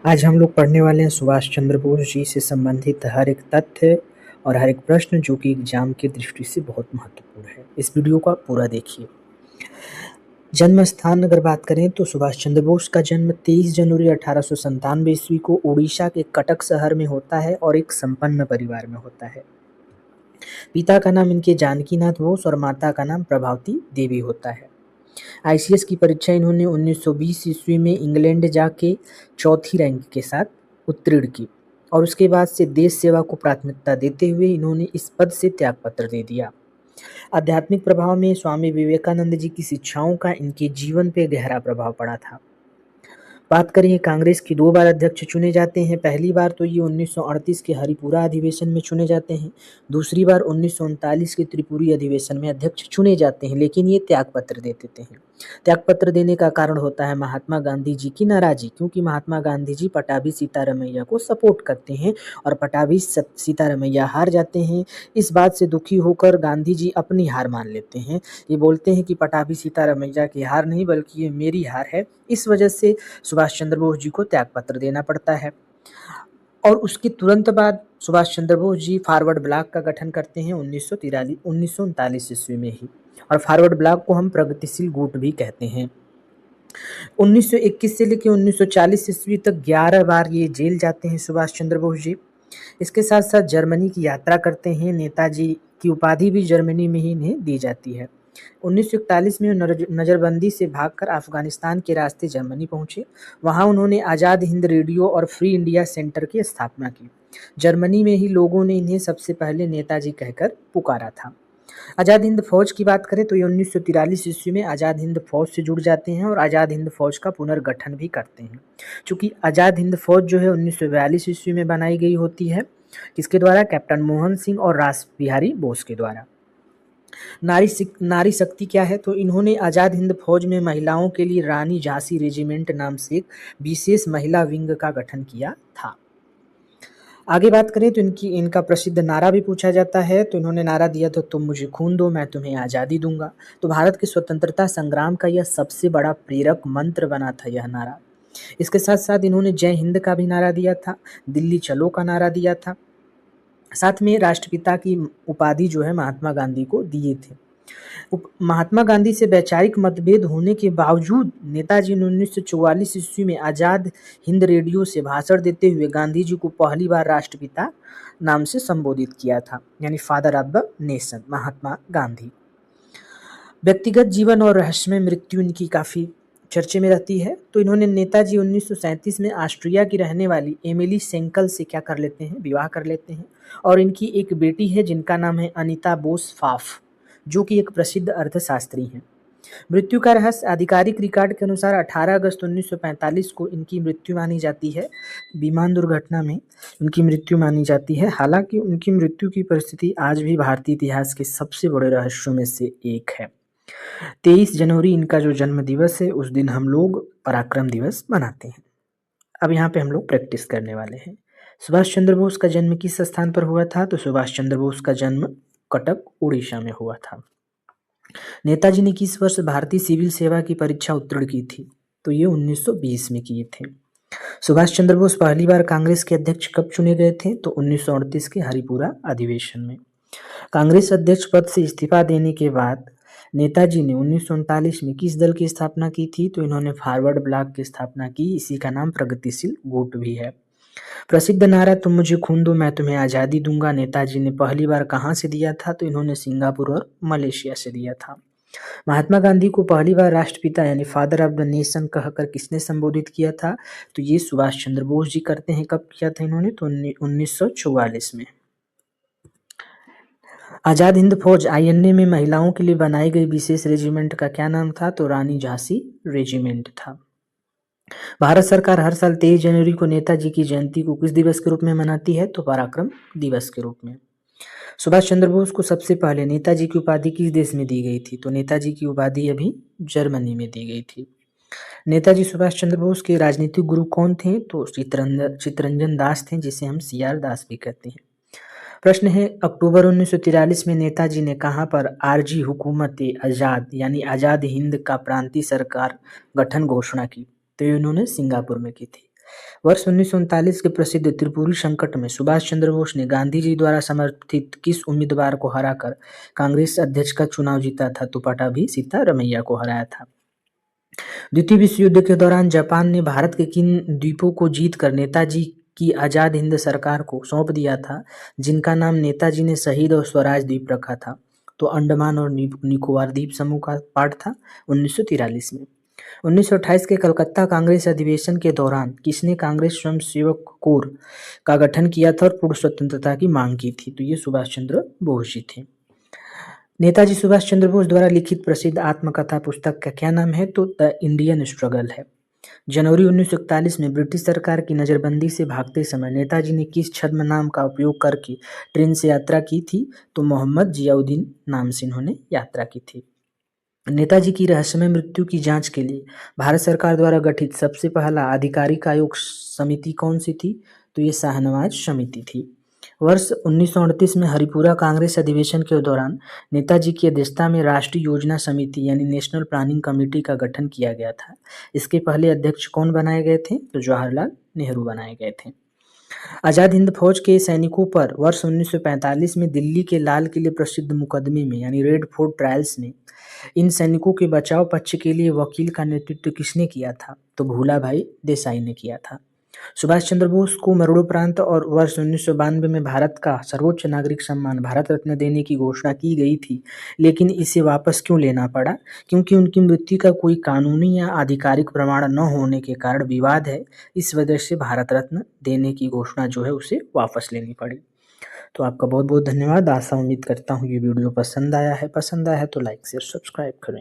आज हम लोग पढ़ने वाले हैं सुभाष चंद्र बोस जी से संबंधित हर एक तथ्य और हर एक प्रश्न जो कि एग्जाम की दृष्टि से बहुत महत्वपूर्ण है। इस वीडियो को आप पूरा देखिए। जन्म स्थान अगर बात करें तो सुभाष चंद्र बोस का जन्म 23 जनवरी 1897 ईस्वी को उड़ीसा के कटक शहर में होता है और एक संपन्न परिवार में होता है। पिता का नाम इनके जानकीनाथ बोस और माता का नाम प्रभावती देवी होता है। आईसीएस की परीक्षा इन्होंने 1920 ईस्वी में इंग्लैंड जाके चौथी रैंक के साथ उत्तीर्ण की और उसके बाद से देश सेवा को प्राथमिकता देते हुए इन्होंने इस पद से त्यागपत्र दे दिया। आध्यात्मिक प्रभाव में स्वामी विवेकानंद जी की शिक्षाओं का इनके जीवन पे गहरा प्रभाव पड़ा था। बात करें कांग्रेस की 2 बार अध्यक्ष चुने जाते हैं। पहली बार तो ये 1938 के हरिपुरा अधिवेशन में चुने जाते हैं। दूसरी बार 1939 के त्रिपुरी अधिवेशन में अध्यक्ष चुने जाते हैं, लेकिन ये त्यागपत्र दे देते हैं। त्यागपत्र देने का कारण होता है महात्मा गांधी जी की नाराज़ी, क्योंकि महात्मा गांधी जी पटाभी सीतारमैया को सपोर्ट करते हैं और पटाभी सीतारमैया हार जाते हैं। इस बात से दुखी होकर गांधी जी अपनी हार मान लेते हैं। ये बोलते हैं कि पटाभी सीतारमैया की हार नहीं बल्कि ये मेरी हार है। इस वजह से सुभाष चंद्र बोस जी को त्यागपत्र देना पड़ता है और उसके तुरंत बाद सुभाष चंद्र बोस जी फॉरवर्ड ब्लॉक का गठन करते हैं 1939 ईस्वी में ही, और फॉरवर्ड ब्लॉक को हम प्रगतिशील गुट भी कहते हैं। 1921 से लेकर 1940 ईस्वी तक 11 बार ये जेल जाते हैं सुभाष चंद्र बोस जी। इसके साथ साथ जर्मनी की यात्रा करते हैं। नेताजी की उपाधि भी जर्मनी में ही इन्हें दी जाती है। 1941 में नज़रबंदी से भागकर अफगानिस्तान के रास्ते जर्मनी पहुंचे। वहां उन्होंने आज़ाद हिंद रेडियो और फ्री इंडिया सेंटर की स्थापना की। जर्मनी में ही लोगों ने इन्हें सबसे पहले नेताजी कहकर पुकारा था। आज़ाद हिंद फौज की बात करें तो ये 1943 ईस्वी में आज़ाद हिंद फौज से जुड़ जाते हैं और आज़ाद हिंद फौज का पुनर्गठन भी करते हैं। चूंकि आज़ाद हिंद फौज जो है 1942 ईस्वी में बनाई गई होती है, किसके द्वारा? कैप्टन मोहन सिंह और रास बिहारी बोस के द्वारा। नारी शक्ति क्या है? तो इन्होंने आज़ाद हिंद फौज में महिलाओं के लिए रानी झांसी रेजिमेंट नाम से एक विशेष महिला विंग का गठन किया था। आगे बात करें तो इनका प्रसिद्ध नारा भी पूछा जाता है। तो इन्होंने नारा दिया था, तुम मुझे खून दो मैं तुम्हें आज़ादी दूंगा। तो भारत के स्वतंत्रता संग्राम का यह सबसे बड़ा प्रेरक मंत्र बना था यह नारा। इसके साथ साथ इन्होंने जय हिंद का भी नारा दिया था, दिल्ली चलो का नारा दिया था। साथ में राष्ट्रपिता की उपाधि जो है महात्मा गांधी को दिए थे। महात्मा गांधी से वैचारिक मतभेद होने के बावजूद नेताजी ने 1944 ईस्वी में आज़ाद हिंद रेडियो से भाषण देते हुए गांधी जी को पहली बार राष्ट्रपिता नाम से संबोधित किया था, यानी father of the nation Mahatma Gandhi. व्यक्तिगत जीवन और रहस्यमय मृत्यु इनकी काफ़ी चर्चे में रहती है। तो इन्होंने नेताजी 1937 में ऑस्ट्रिया की रहने वाली एमिली सेंकल से क्या कर लेते हैं? विवाह कर लेते हैं और इनकी एक बेटी है जिनका नाम है अनीता बोस फाफ, जो कि एक प्रसिद्ध अर्थशास्त्री हैं। मृत्यु का रहस्य आधिकारिक रिकॉर्ड के अनुसार 18 अगस्त 1945 को इनकी मृत्यु मानी जाती है। विमान दुर्घटना में उनकी मृत्यु मानी जाती है। हालांकि उनकी मृत्यु की परिस्थिति आज भी भारतीय इतिहास के सबसे बड़े रहस्यों में से एक है। 23 जनवरी इनका जो जन्म दिवस है, उस दिन हम लोग पराक्रम दिवस मनाते हैं। अब यहाँ पे हम लोग प्रैक्टिस करने वाले हैं। सुभाष चंद्र बोस का जन्म किस स्थान पर हुआ था? तो सुभाष चंद्र बोस का जन्म कटक उड़ीसा में हुआ था। नेताजी ने किस वर्ष भारतीय सिविल सेवा की परीक्षा उत्तीर्ण की थी? तो ये 1920 में किए थे। सुभाष चंद्र बोस पहली बार कांग्रेस के अध्यक्ष कब चुने गए थे? तो 1938 के हरिपुरा अधिवेशन में। कांग्रेस अध्यक्ष पद से इस्तीफा देने के बाद नेताजी ने 1939 में किस दल की स्थापना की थी? तो इन्होंने फॉरवर्ड ब्लॉक की स्थापना की। इसी का नाम प्रगतिशील गुट भी है। प्रसिद्ध नारा तुम मुझे खून दो मैं तुम्हें आज़ादी दूंगा नेताजी ने पहली बार कहाँ से दिया था? तो इन्होंने सिंगापुर और मलेशिया से दिया था। महात्मा गांधी को पहली बार राष्ट्रपिता यानी फादर ऑफ द नेशन कहकर किसने संबोधित किया था? तो ये सुभाष चंद्र बोस जी करते हैं। कब किया था इन्होंने? तो 1944 में। आज़ाद हिंद फौज आईएनए में महिलाओं के लिए बनाई गई विशेष रेजिमेंट का क्या नाम था? तो रानी झांसी रेजिमेंट था। भारत सरकार हर साल 23 जनवरी को नेताजी की जयंती को किस दिवस के रूप में मनाती है? तो पराक्रम दिवस के रूप में। सुभाष चंद्र बोस को सबसे पहले नेताजी की उपाधि किस देश में दी गई थी? तो नेताजी की उपाधि अभी जर्मनी में दी गई थी। नेताजी सुभाष चंद्र बोस के राजनीतिक गुरु कौन थे? तो चित्तरंजन दास थे, जिसे हम CR दास भी कहते हैं। प्रश्न है, अक्टूबर 1943 में नेताजी ने कहां पर आरजी हुकूमत आज़ाद यानी आज़ाद हिंद का प्रांतीय सरकार गठन घोषणा की? तो इन्होंने सिंगापुर में की थी। वर्ष 1939 के प्रसिद्ध त्रिपुरी संकट में सुभाष चंद्र बोस ने गांधी जी द्वारा समर्थित किस उम्मीदवार को हराकर कांग्रेस अध्यक्ष का चुनाव जीता था? तो पटाभी सीतारमैया को हराया था। द्वितीय विश्व युद्ध के दौरान जापान ने भारत के किन द्वीपों को जीतकर नेताजी की आजाद हिंद सरकार को सौंप दिया था, जिनका नाम नेताजी ने शहीद और स्वराज द्वीप रखा था? तो अंडमान और निकोबार द्वीप समूह का पार्ट था 1943 में। 1928 के कलकत्ता कांग्रेस अधिवेशन के दौरान किसने कांग्रेस स्वयंसेवक कोर का गठन किया था और पूर्ण स्वतंत्रता की मांग की थी? तो ये सुभाष चंद्र बोस जी थे। नेताजी सुभाष चंद्र बोस द्वारा लिखित प्रसिद्ध आत्मकथा पुस्तक का क्या नाम है? तो द इंडियन स्ट्रगल है। जनवरी 1941 में ब्रिटिश सरकार की नज़रबंदी से भागते समय नेताजी ने किस छद्म नाम का उपयोग करके ट्रेन से यात्रा की थी? तो मोहम्मद जियाउद्दीन नाम से इन्होंने यात्रा की थी। नेताजी की रहस्यमय मृत्यु की जांच के लिए भारत सरकार द्वारा गठित सबसे पहला आधिकारिक आयोग समिति कौन सी थी? तो ये शाहनवाज समिति थी। वर्ष 1938 में हरिपुरा कांग्रेस अधिवेशन के दौरान नेताजी की अध्यक्षता में राष्ट्रीय योजना समिति यानी नेशनल प्लानिंग कमेटी का गठन किया गया था। इसके पहले अध्यक्ष कौन बनाए गए थे? तो जवाहरलाल नेहरू बनाए गए थे। आजाद हिंद फौज के सैनिकों पर वर्ष 1945 में दिल्ली के लाल किले प्रसिद्ध मुकदमे में यानी रेड फोर्ट ट्रायल्स में इन सैनिकों के बचाव पक्ष के लिए वकील का नेतृत्व किसने किया था? तो भूलाभाई देसाई ने किया था। सुभाष चंद्र बोस को मरणोपरांत और वर्ष 1992 में भारत का सर्वोच्च नागरिक सम्मान भारत रत्न देने की घोषणा की गई थी, लेकिन इसे वापस क्यों लेना पड़ा? क्योंकि उनकी मृत्यु का कोई कानूनी या आधिकारिक प्रमाण न होने के कारण विवाद है। इस वजह से भारत रत्न देने की घोषणा जो है उसे वापस लेनी पड़ी। तो आपका बहुत बहुत धन्यवाद। आशा उम्मीद करता हूँ ये वीडियो पसंद आया है तो लाइक शेयर सब्सक्राइब करें।